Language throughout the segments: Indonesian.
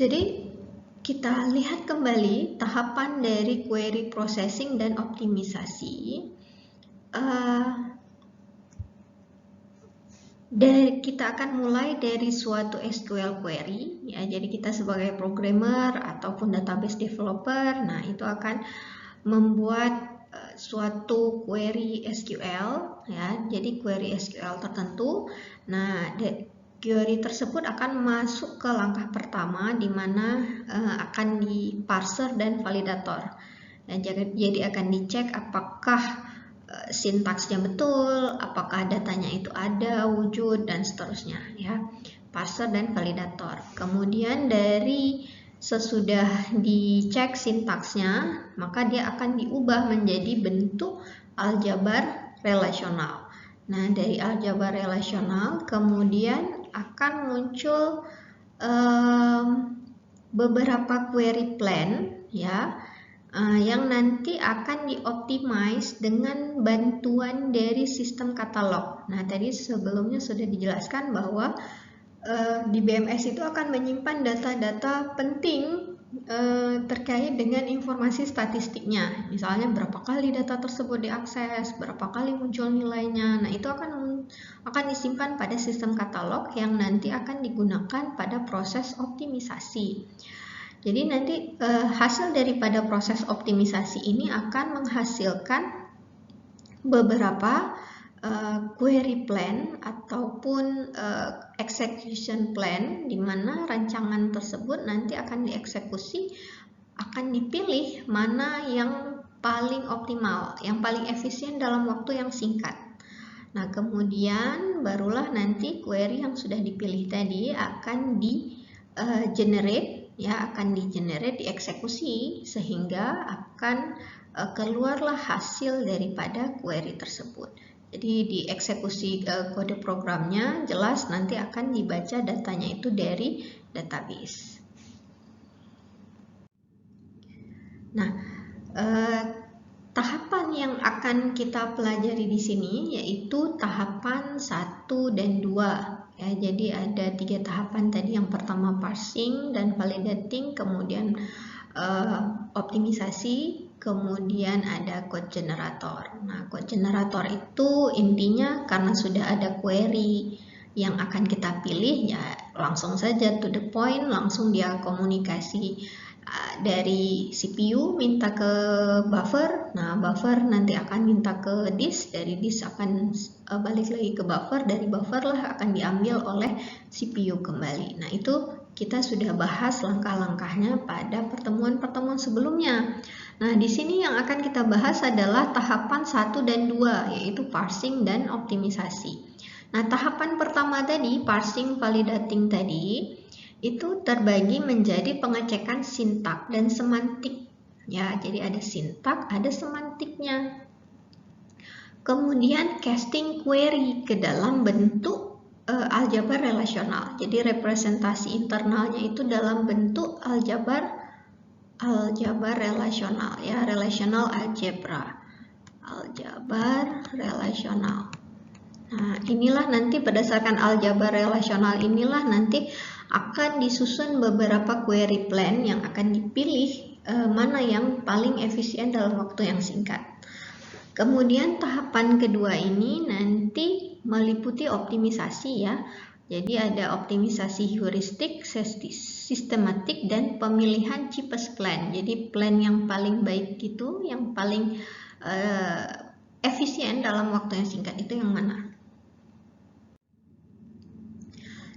Jadi kita lihat kembali tahapan dari query processing dan optimisasi. Kita akan mulai dari suatu SQL query, ya. Jadi kita sebagai programmer ataupun database developer, nah itu akan membuat suatu query SQL, ya. Jadi query SQL tertentu. Nah, query tersebut akan masuk ke langkah pertama, di mana akan di parser dan validator. Nah, jadi akan dicek apakah sintaksnya betul, apakah datanya itu ada, wujud, dan seterusnya, ya. Parser dan validator. Kemudian dari sesudah dicek sintaksnya, maka dia akan diubah menjadi bentuk aljabar relasional. Nah, dari aljabar relasional kemudian akan muncul beberapa query plan, ya, yang nanti akan dioptimize dengan bantuan dari sistem katalog. Nah, tadi sebelumnya sudah dijelaskan bahwa di BMS itu akan menyimpan data-data penting terkait dengan informasi statistiknya. Misalnya berapa kali data tersebut diakses, berapa kali muncul nilainya. Nah, itu akan disimpan pada sistem katalog yang nanti akan digunakan pada proses optimisasi. Jadi nanti hasil daripada proses optimisasi ini akan menghasilkan beberapa query plan ataupun execution plan, di mana rancangan tersebut nanti akan dieksekusi, akan dipilih mana yang paling optimal, yang paling efisien dalam waktu yang singkat. Nah, kemudian barulah nanti query yang sudah dipilih tadi akan di-generate, ya, akan di-generate, dieksekusi, sehingga akan keluarlah hasil daripada query tersebut. Jadi dieksekusi kode programnya, jelas nanti akan dibaca datanya itu dari database. Nah, tahapan yang akan kita pelajari di sini yaitu tahapan 1 dan 2. Ya, jadi ada 3 tahapan tadi. Yang pertama parsing dan validating, kemudian optimisasi, kemudian ada code generator. Nah, code generator itu intinya karena sudah ada query yang akan kita pilih, ya langsung saja to the point, langsung dia komunikasi dari CPU minta ke buffer. Nah, buffer nanti akan minta ke disk, dari disk akan balik lagi ke buffer, dari buffer lah akan diambil oleh CPU kembali. Nah, itu kita sudah bahas langkah-langkahnya pada pertemuan-pertemuan sebelumnya. Nah, di sini yang akan kita bahas adalah tahapan 1 dan 2, yaitu parsing dan optimisasi. Nah, tahapan pertama tadi, parsing validating tadi, itu terbagi menjadi pengecekan sintak dan semantik. Ya, jadi ada sintak, ada semantiknya. Kemudian casting query ke dalam bentuk aljabar relasional. Jadi representasi internalnya itu dalam bentuk aljabar relasional, ya, relational algebra. Aljabar relasional. Nah, inilah nanti berdasarkan aljabar relasional inilah nanti akan disusun beberapa query plan yang akan dipilih mana yang paling efisien dalam waktu yang singkat. Kemudian tahapan kedua ini nanti meliputi optimisasi, ya. Jadi ada optimisasi heuristik, sistematik, dan pemilihan cheapest plan. Jadi plan yang paling baik itu, yang paling efisien dalam waktu yang singkat itu yang mana?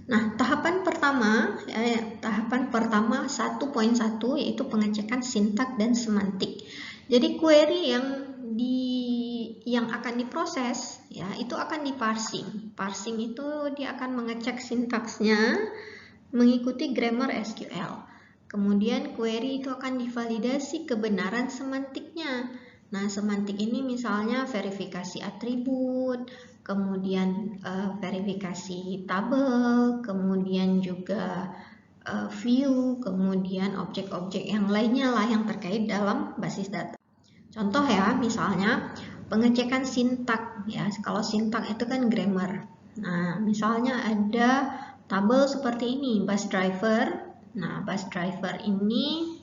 Nah, tahapan pertama 1.1 yaitu pengecekan sintak dan semantik. Jadi query yang akan diproses, ya, itu akan diparsing. Parsing itu dia akan mengecek sintaksnya mengikuti grammar SQL. Kemudian query itu akan divalidasi kebenaran semantiknya. Nah, semantik ini misalnya verifikasi atribut, kemudian verifikasi tabel, kemudian juga view, kemudian objek-objek yang lainnya lah yang terkait dalam basis data. Contoh, ya, misalnya pengecekan sintak, ya. Kalau sintak itu kan grammar. Nah, misalnya ada tabel seperti ini, bus driver, Nah, bus driver ini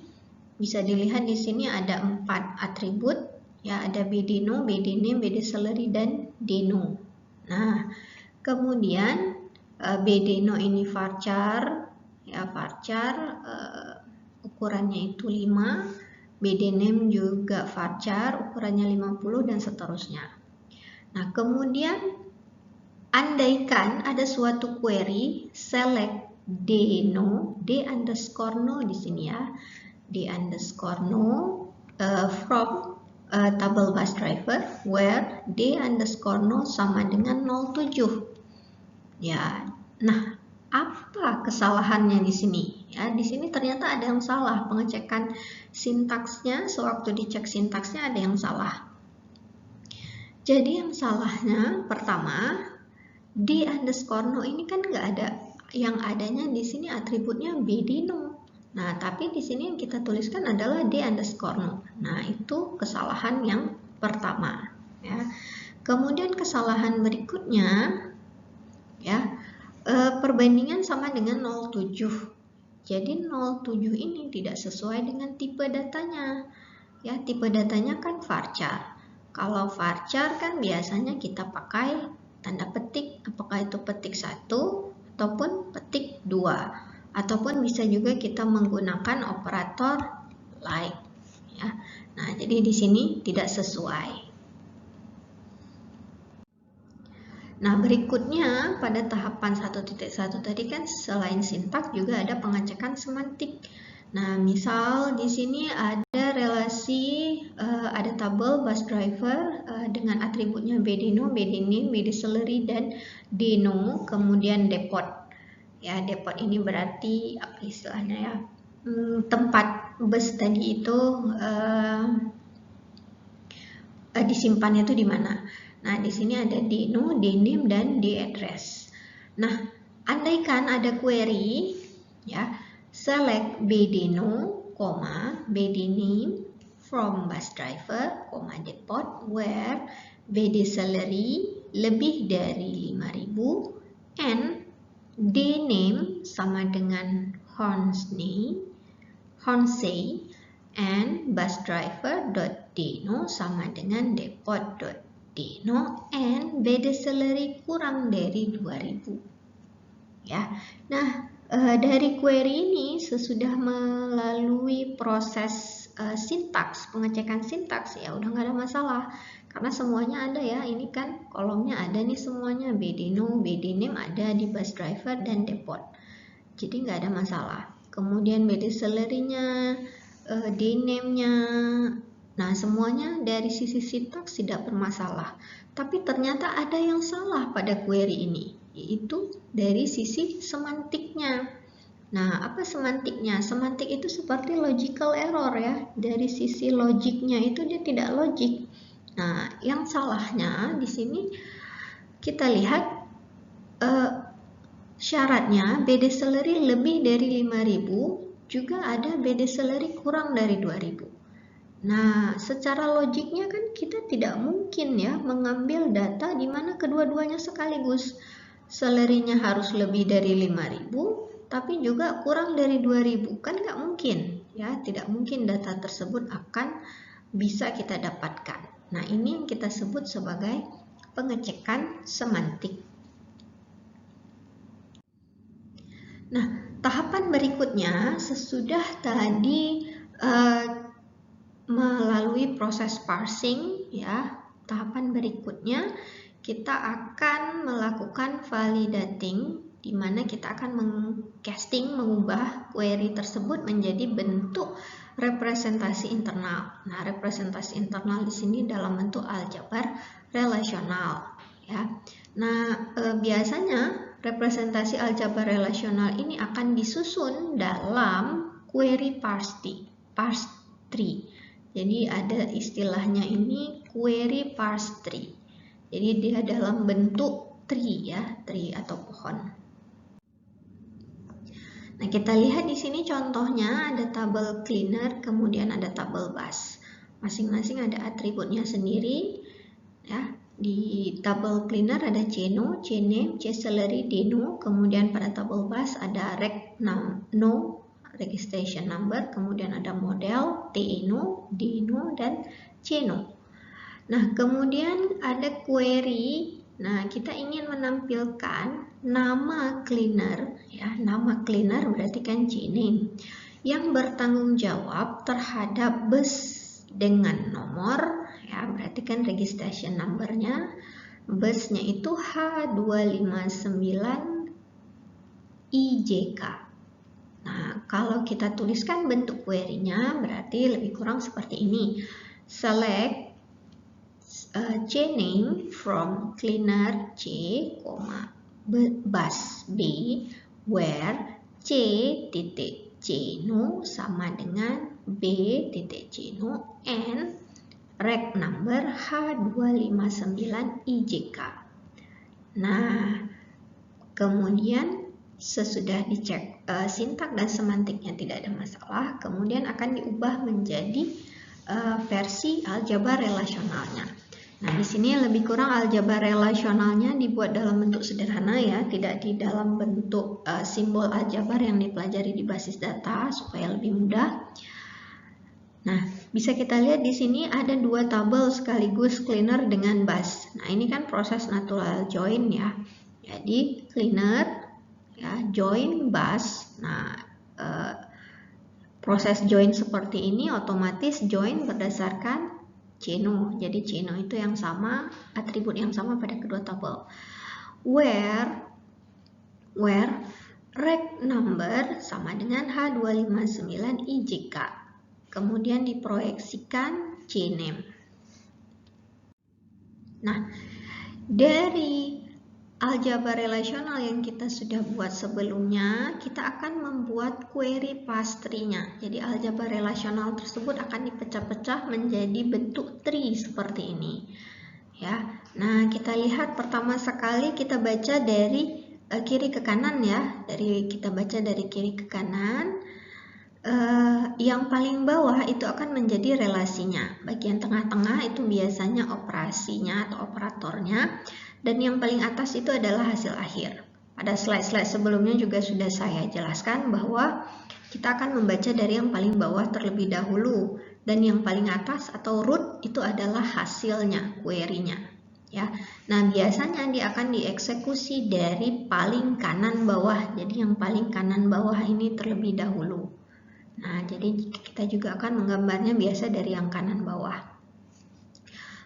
bisa dilihat di sini ada 4 atribut, ya, ada BD_NO, BD_NAME, BD_SALARY, dan DNO. Nah, kemudian BD_NO ini varchar, ya, varchar ukurannya itu 5, BD_NAME juga varchar ukurannya 50 dan seterusnya. Nah, kemudian andaikan ada suatu query select DNO, D_NO di sini ya, D_NO from table bus driver where D_NO sama dengan 07. Ya, nah apa kesalahannya di sini? Ya, di sini ternyata ada yang salah, pengecekan sintaksnya, sewaktu dicek sintaksnya ada yang salah. Jadi yang salahnya pertama, D_NO ini kan nggak ada, yang adanya di sini atributnya BD_NO. Nah, tapi di sini yang kita tuliskan adalah D_NO. Nah, itu kesalahan yang pertama. Ya. Kemudian kesalahan berikutnya, ya, perbandingan sama dengan 07. Jadi 07 ini tidak sesuai dengan tipe datanya. Ya, tipe datanya kan varchar. Kalau varchar kan biasanya kita pakai tanda petik, apakah itu petik 1 ataupun petik 2, ataupun bisa juga kita menggunakan operator like, ya. Nah, jadi di sini tidak sesuai. Nah, berikutnya pada tahapan 1.1 tadi kan selain sintaks juga ada pengecekan semantik. Nah, misal di sini ada relasi, ada tabel bus driver dengan atributnya BD_NO, BD_NAME, BD_SALARY, dan DNO, kemudian depot. Ya, depot ini berarti apa istilahnya ya? Tempat bus tadi itu disimpannya itu di mana. Nah, di sini ada DNO, DNAME, dan DAddress. Nah, andaikan ada query, ya, select BD_NO, BD_NAME from bus driver, depot where BD_SALARY lebih dari 5.000 and DNAME sama dengan Hornsey and bus driver.dno sama dengan depot.dno and BD_SALARY kurang dari 2000. Ya. Nah, dari query ini sesudah melalui proses sintaks, pengecekan sintaks, ya udah nggak ada masalah karena semuanya ada ya. Ini kan kolomnya ada nih semuanya, BD_NO, BD_NAME ada di bus driver dan depot. Jadi nggak ada masalah. Kemudian BD_SALARY-nya, DNAME-nya, nah semuanya dari sisi sintaks tidak bermasalah. Tapi ternyata ada yang salah pada query ini, yaitu dari sisi semantiknya. Nah, apa semantiknya? Semantik itu seperti logical error ya. Dari sisi logiknya itu dia tidak logik. Nah, yang salahnya di sini kita lihat syaratnya BD_SALARY lebih dari 5.000, juga ada BD_SALARY kurang dari 2.000. Nah, secara logiknya kan kita tidak mungkin ya mengambil data di mana kedua-duanya sekaligus. Salary-nya harus lebih dari 5.000, tapi juga kurang dari 2.000. Kan nggak mungkin ya, tidak mungkin data tersebut akan bisa kita dapatkan. Nah, ini yang kita sebut sebagai pengecekan semantik. Nah, tahapan berikutnya sesudah tadi melalui proses parsing, ya, tahapan berikutnya kita akan melakukan validating, di mana kita akan mengcasting, mengubah query tersebut menjadi bentuk representasi internal. Nah, representasi internal di sini dalam bentuk aljabar relasional, ya. Nah, biasanya representasi aljabar relasional ini akan disusun dalam query parse tree. Jadi ada istilahnya ini query parse tree. Jadi dia dalam bentuk tree ya, tree atau pohon. Nah, kita lihat di sini contohnya ada tabel cleaner, kemudian ada tabel bus. Masing-masing ada atributnya sendiri ya. Di tabel cleaner ada CNO, CNAME, CSalary, DNO, kemudian pada tabel bus ada rec no registration number, kemudian ada model, TINO, DINO, dan CNO. Nah, kemudian ada query. Nah, kita ingin menampilkan nama cleaner, ya, nama cleaner berarti kan CNAME, yang bertanggung jawab terhadap bus dengan nomor, ya, berarti kan registration number-nya, busnya itu H259 IJK. Nah, kalau kita tuliskan bentuk query-nya berarti lebih kurang seperti ini. Select CNAME from cleaner C, bus B, where C.CNO sama dengan B.CNO and reg number H259 IJK. Nah, kemudian sesudah dicek sintak dan semantiknya tidak ada masalah, kemudian akan diubah menjadi versi aljabar relasionalnya. Nah, di sini lebih kurang aljabar relasionalnya dibuat dalam bentuk sederhana, ya, tidak di dalam bentuk simbol aljabar yang dipelajari di basis data supaya lebih mudah. Nah, bisa kita lihat di sini ada dua tabel sekaligus cleaner dengan bus. Nah, ini kan proses natural join, ya. Jadi cleaner, ya, join bus. Nah, proses join seperti ini otomatis join berdasarkan CNO. Jadi CNO itu yang sama, atribut yang sama pada kedua tabel. Where reg number sama dengan H259 IJK. Kemudian diproyeksikan CNAME. Nah, dari aljabar relasional yang kita sudah buat sebelumnya, kita akan membuat query pass-tree-nya. Jadi aljabar relasional tersebut akan dipecah-pecah menjadi bentuk tree seperti ini. Ya. Nah, kita lihat pertama sekali kita baca dari kiri ke kanan, ya. Kita baca dari kiri ke kanan. Yang paling bawah itu akan menjadi relasinya. Bagian tengah-tengah itu biasanya operasinya atau operatornya. Dan yang paling atas itu adalah hasil akhir. Pada slide-slide sebelumnya juga sudah saya jelaskan bahwa kita akan membaca dari yang paling bawah terlebih dahulu. Dan yang paling atas atau root itu adalah hasilnya, query-nya. Ya. Nah, biasanya dia akan dieksekusi dari paling kanan bawah. Jadi yang paling kanan bawah ini terlebih dahulu. Nah, jadi kita juga akan menggambarnya biasa dari yang kanan bawah.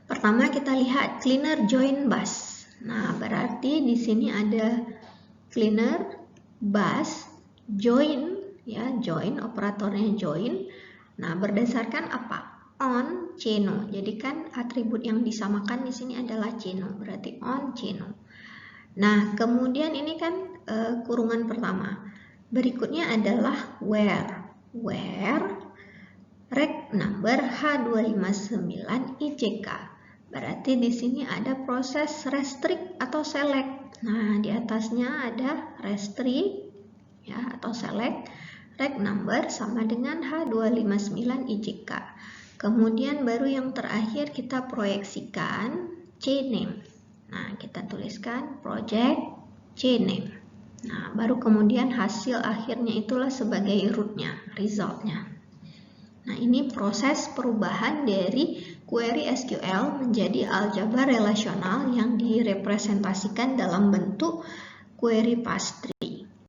Pertama kita lihat cleaner join bus. Nah, berarti di sini ada cleaner, bus, join, ya, join, operatornya join. Nah, berdasarkan apa? On CNO. Jadi kan atribut yang disamakan di sini adalah CNO, berarti on CNO. Nah, kemudian ini kan kurungan pertama. Berikutnya adalah where reg number H259 IJK. Berarti di sini ada proses restrict atau select. Nah, di atasnya ada restrict, ya, atau select. Reg number sama dengan H259 IJK. Kemudian baru yang terakhir kita proyeksikan CNAME. Nah, kita tuliskan project CNAME. Nah, baru kemudian hasil akhirnya itulah sebagai rootnya, resultnya. Nah, ini proses perubahan dari query SQL menjadi aljabar relasional yang direpresentasikan dalam bentuk query pass-tree.